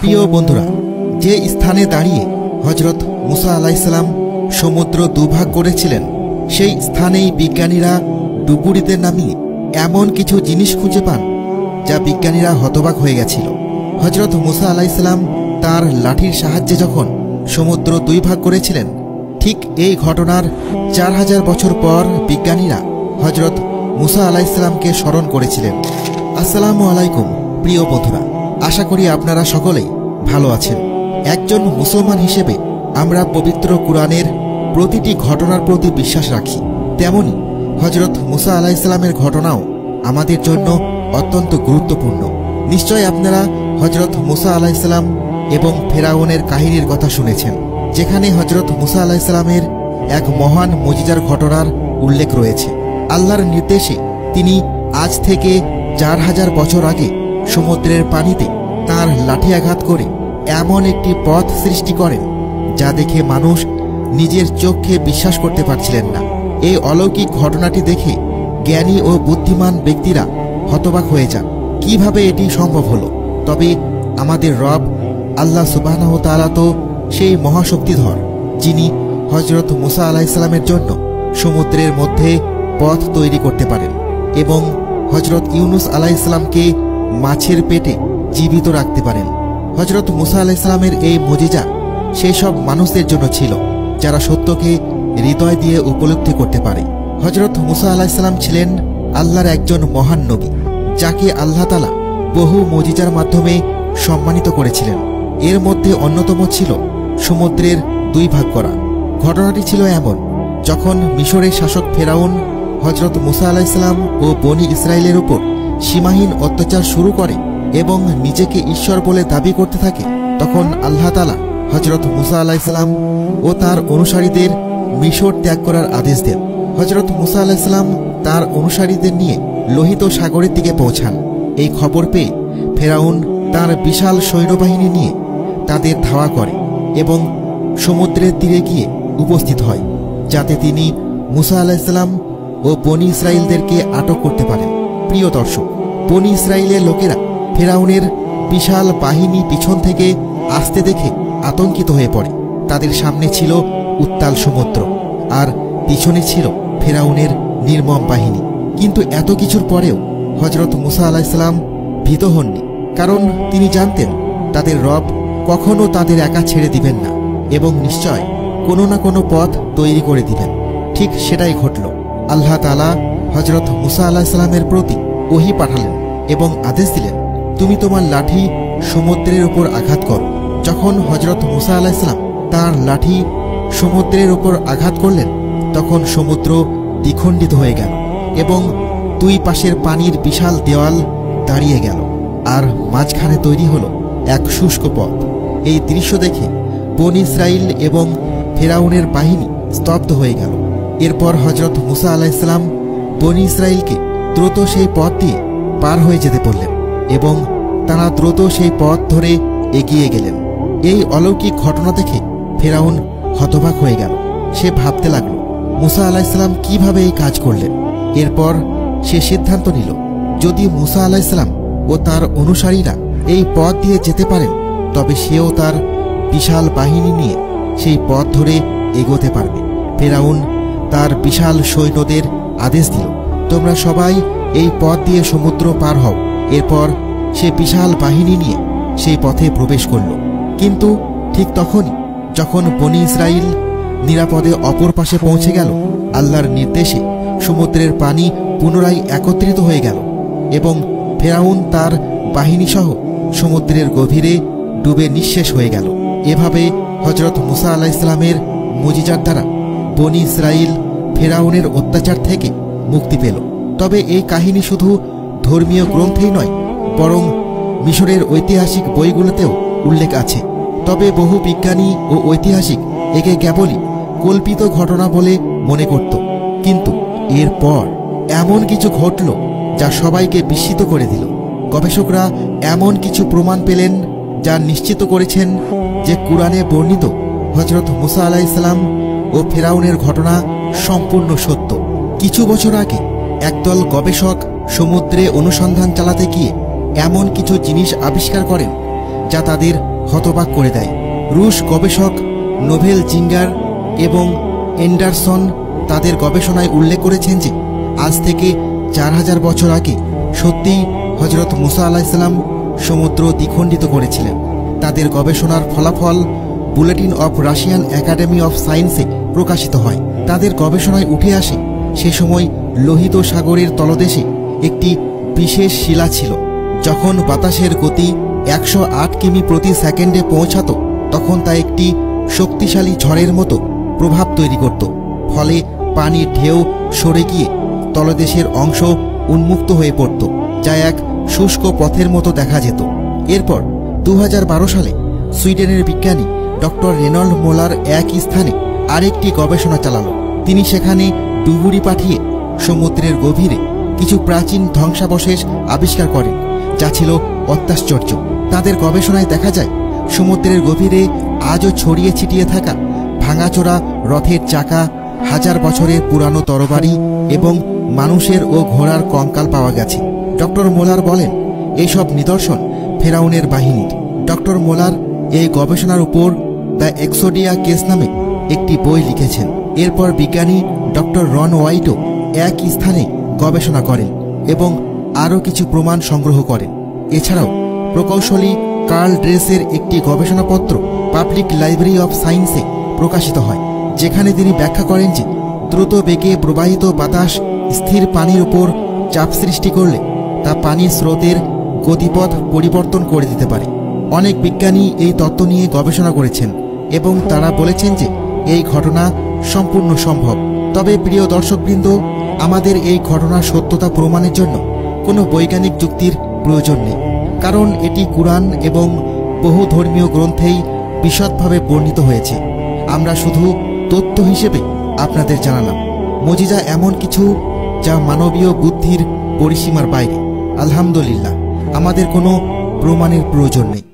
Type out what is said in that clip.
প্রিয় বন্ধুরা, যে স্থানে দাঁড়িয়ে হযরত মুসা আলাইহিস সালাম সমুদ্র দুভাগ করেছিলেন, সেই স্থানেই বিজ্ঞানীরা ডুবুরিতে নামিয়ে এমন কিছু জিনিস খুঁজে পান যা বিজ্ঞানীরা হতবাক হয়ে গেছিল। হযরত মুসা আলাইহিস সালাম তার লাঠির সাহায্যে যখন সমুদ্র দুই ভাগ করেছিলেন, ঠিক এই ঘটনার 4000 বছর পর বিজ্ঞানীরা হযরত মুসা আলাইহিস সালামকে স্মরণ করেছিলেন। আসসালামু আলাইকুম প্রিয় বন্ধুরা, আশা করি আপনারা সকলেই ভালো আছেন। একজন মুসলমান হিসেবে আমরা পবিত্র কুরআনের প্রতিটি ঘটনার প্রতি বিশ্বাস রাখি, তেমনি হযরত মুসা আলাইহিস সালামের ঘটনাও আমাদের জন্য অত্যন্ত গুরুত্বপূর্ণ। নিশ্চয় আপনারা হযরত মুসা আলাইহিস সালাম এবং ফেরাউনের কাহিনীর কথা শুনেছেন, যেখানে হযরত মুসা আলাইহিস সালামের এক মহান মুজিজার ঘটনার উল্লেখ রয়েছে। আল্লাহর নির্দেশে তিনি আজ থেকে 4000 বছর আগে সমুদ্রের পানিতে তার লাঠি আঘাত করে এমন একটি পথ সৃষ্টি করেন যা দেখে মানুষ নিজের চোখে বিশ্বাস করতে পারছিলেন না। এই অলৌকিক ঘটনাটি দেখে জ্ঞানী ও বুদ্ধিমান ব্যক্তিরা হতবাক হয়ে যান, কিভাবে এটি সম্ভব হলো। তবে আমাদের রব আল্লাহ সুবহানাহু ওয়া তাআলা তো সেই মহাশক্তিধর, যিনি হযরত মুসা আলাইহিস সালামের জন্য সমুদ্রের মধ্যে পথ তৈরি করতে পারেন এবং হযরত ইউনুস আলাইহিস সালামকে মাছের পেটে জীবিত রাখতে পারেন। হযরত মুসা আলাইহিস সালামের এই মুজিজা সেই সব মানুষদের জন্য ছিল যারা সত্যকে হৃদয় দিয়ে উপলব্ধি করতে পারে। হযরত মুসা আলাইহিস সালাম ছিলেন আল্লাহর একজন মহান নবী, যাকে আল্লাহ তাআলা বহু মুজিজার মাধ্যমে সম্মানিত করেছিলেন। এর মধ্যে অন্যতম ছিল সমুদ্রের দুই ভাগ করা। ঘটনাটি ছিল এমন, যখন মিশরের শাসক ফেরাউন হযরত মুসা আলাইহিস সালাম ও বনি ইসরাইলের উপর সীমাহীন অত্যাচার শুরু করে এবং নিজেকে ঈশ্বর বলে দাবি করতে থাকে, তখন আল্লাহ তাআলা হযরত মুসা আলাইহিস সালাম ও তার অনুসারীদের মিশর ত্যাগ করার আদেশ দেন। হযরত মুসা আলাইহিস সালাম তার অনুসারীদের নিয়ে লোহিত সাগরের দিকে পৌঁছান। এই খবর পেয়ে ফেরাউন তার বিশাল সৈন্যবাহিনী নিয়ে তাদের ধাওয়া করে এবং সমুদ্রের তীরে গিয়ে উপস্থিত হয়, যাতে তিনি মুসা আলাইহিস সালাম ও বনি ইসরাইলদেরকে আটক করতে পারেন। প্রিয় দর্শক, বনি ইসরাইলের লোকেরা ফেরাউনের বিশাল বাহিনী পিছন থেকে আসতে দেখে আতঙ্কিত হয়ে পড়ে। তাদের সামনে ছিল উত্তাল সমুদ্র আর পিছনে ছিল ফেরাউনের নির্মম বাহিনী। কিন্তু এত কিছুর পরেও হযরত মুসা আলাইহিস সালাম ভীত হননি, কারণ তিনি জানতেন তাদের রব কখনো তাদের একা ছেড়ে দিবেন না এবং নিশ্চয় কোনো না কোনো পথ তৈরি করে দিবেন। ঠিক সেটাই ঘটল। আল্লাহ তাআলা হযরত মুসা আলাইহিস সালামের প্রতি ওহী পাঠালেন এবং আদেশ দিলেন, তুমি তোমার লাঠি সমুদ্রের উপর আঘাত করো। যখন হযরত মুসা আলাইহিস সালাম তার লাঠি সমুদ্রের উপর আঘাত করলেন, তখন সমুদ্র দ্বিখণ্ডিত হয়ে গেল এবং দুই পাশের পানির বিশাল দেওয়াল দাঁড়িয়ে গেল, আর মাঝখানে তৈরি হলো এক শুষ্ক পথ। এই দৃশ্য দেখে বনি ইসরাইল এবং ফেরাউনের বাহিনী স্তব্ধ হয়ে গেল। এরপর হযরত মুসা আলাইহিস সালাম বনি ইসরাইলকে দ্রুত সেই পথ দিয়ে পার হয়ে যেতে বললেন এবং তারা দ্রুত সেই পথ ধরে এগিয়ে গেলেন। এই অলৌকিক ঘটনা দেখে ফেরাউন হতবাক হয়ে গেল। সে ভাবতে লাগলো, মুসা আলাইহিস সালাম কিভাবে এই কাজ করলেন। এরপর সে সিদ্ধান্ত নিল, যদি মুসা আলাইহিস সালাম ও তার অনুসারীরা এই পথ দিয়ে যেতে পারেন, তবে সেও তার বিশাল বাহিনী নিয়ে সেই পথ ধরে এগোতে পারবে। ফেরাউন তার বিশাল সৈন্যদের আদেশ দিল, তোমরা সবাই এই পথ দিয়ে সমুদ্র পার হও। এরপর সে বিশাল বাহিনী নিয়ে সেই পথে প্রবেশ করল। কিন্তু ঠিক তখনই যখন বনি ইসরাইল নিরাপদে অপর পাশে পৌঁছে গেল, আল্লাহর নির্দেশে সমুদ্রের পানি পুনরায় একত্রিত হয়ে গেল এবং ফেরাউন তার বাহিনী সহ সমুদ্রের গভীরে ডুবে নিঃশেষ হয়ে গেল। এভাবে হযরত মুসা আলাইহিস সালামের মুজিজার দ্বারা বনি ইসরাইল ফেরাউনের অত্যাচার থেকে মুক্তি পেল। তবে এই কাহিনী শুধু ধর্মীয় গ্রন্থেই নয়, বরং মিশরের ঐতিহাসিক বইগুলোতেও উল্লেখ আছে। তবে বহু বিজ্ঞানী ও ঐতিহাসিক একে কেবলই কল্পিত ঘটনা বলে মনে করত। কিন্তু এরপর এমন কিছু ঘটল যা সবাইকে বিস্মিত করে দিল। গবেষকরা এমন কিছু প্রমাণ পেলেন যা নিশ্চিত করেছেন যে কুরআনে বর্ণিত হযরত মুসা আলাইহিস সালাম ও ফেরাউনের ঘটনা সম্পূর্ণ সত্য। কিছু বছর আগে একদল গবেষক সমুদ্রে অনুসন্ধান চালাতে গিয়ে এমন কিছু জিনিস আবিষ্কার করেন যা তাদের হতবাক করে দেয়। রুশ গবেষক নোভেল জিঙ্গার এবং এন্ডারসন তাদের গবেষণায় উল্লেখ করেছেন যে আজ থেকে 4000 বছর আগে সত্যিই হযরত মুসা আলাইহিসসালাম সমুদ্র দ্বিখণ্ডিত করেছিলেন। তাদের গবেষণার ফলাফল bulletin of Russian academy of সায়েন্সে প্রকাশিত হয়। তাদের গবেষণায় উঠে আসে সে সময় লোহিত সাগরের তলদেশে একটি বিশেষ শিলা ছিল। যখন বাতাসের গতি 108 কিমি প্রতি সেকেন্ডে পৌঁছাত তখন তা একটি শক্তিশালী ঝড়ের মতো প্রভাব তৈরি করত। ফলে পানির ঢেউ সরে গিয়ে তলদেশের অংশ উন্মুক্ত হয়ে পড়ত, যা এক শুষ্ক পথের মতো দেখা যেত। এরপর 2012 সালে সুইডেনের বিজ্ঞানী ডক্টর রেনল্ড মোলার একই স্থানে আরেকটি গবেষণা চালালো। তিনি সেখানে ডুবুরি পাঠিয়ে সমুদ্রের গভীরে কিছু প্রাচীন ধ্বংসাবশেষ আবিষ্কার করেন, যা ছিল অত্যাশ্চর্য। তাদের গবেষণায় দেখা যায় সমুদ্রের গভীরে আজও ছড়িয়ে ছিটিয়ে থাকা ভাঙাচোরা রথের চাকা, 1000 বছরের পুরানো তরবারি এবং মানুষের ও ঘোড়ার কঙ্কাল পাওয়া গেছে। ডক্টর মোলার বলেন, এইসব নিদর্শন ফেরাউনের বাহিনীর। ডক্টর মোলার এই গবেষণার উপর দ্য এক্সোডিয়া কেস নামে একটি বই লিখেছেন। এরপর বিজ্ঞানী ডক্টর রন হোয়াইটও একই স্থানে গবেষণা করেন এবং আরও কিছু প্রমাণ সংগ্রহ করেন। এছাড়াও প্রকৌশলী কার্ল ড্রেসের একটি গবেষণাপত্র পাবলিক লাইব্রেরি অফ সায়েন্সে প্রকাশিত হয়, যেখানে তিনি ব্যাখ্যা করেন যে দ্রুত বেগে প্রবাহিত বাতাস স্থির পানির উপর চাপ সৃষ্টি করলে তা পানির স্রোতের গতিপথ পরিবর্তন করে দিতে পারে। অনেক বিজ্ঞানী এই তত্ত্ব নিয়ে গবেষণা করেছেন এবং তারা বলেছেন যে এই ঘটনা সম্পূর্ণ সম্ভব। তবে প্রিয় দর্শকবৃন্দ, আমাদের এই ঘটনার সত্যতা প্রমাণের জন্য কোনো বৈজ্ঞানিক যুক্তির প্রয়োজন নেই, কারণ এটি কুরআন এবং বহু ধর্মীয় গ্রন্থেই বিশদভাবে বর্ণিত হয়েছে। আমরা শুধু তথ্য হিসেবে আপনাদের জানালাম। মুজিজা এমন কিছু যা মানবীয় বুদ্ধির পরিসীমার বাইরে। আলহামদুলিল্লাহ, আমাদের কোনো প্রমাণের প্রয়োজন নেই।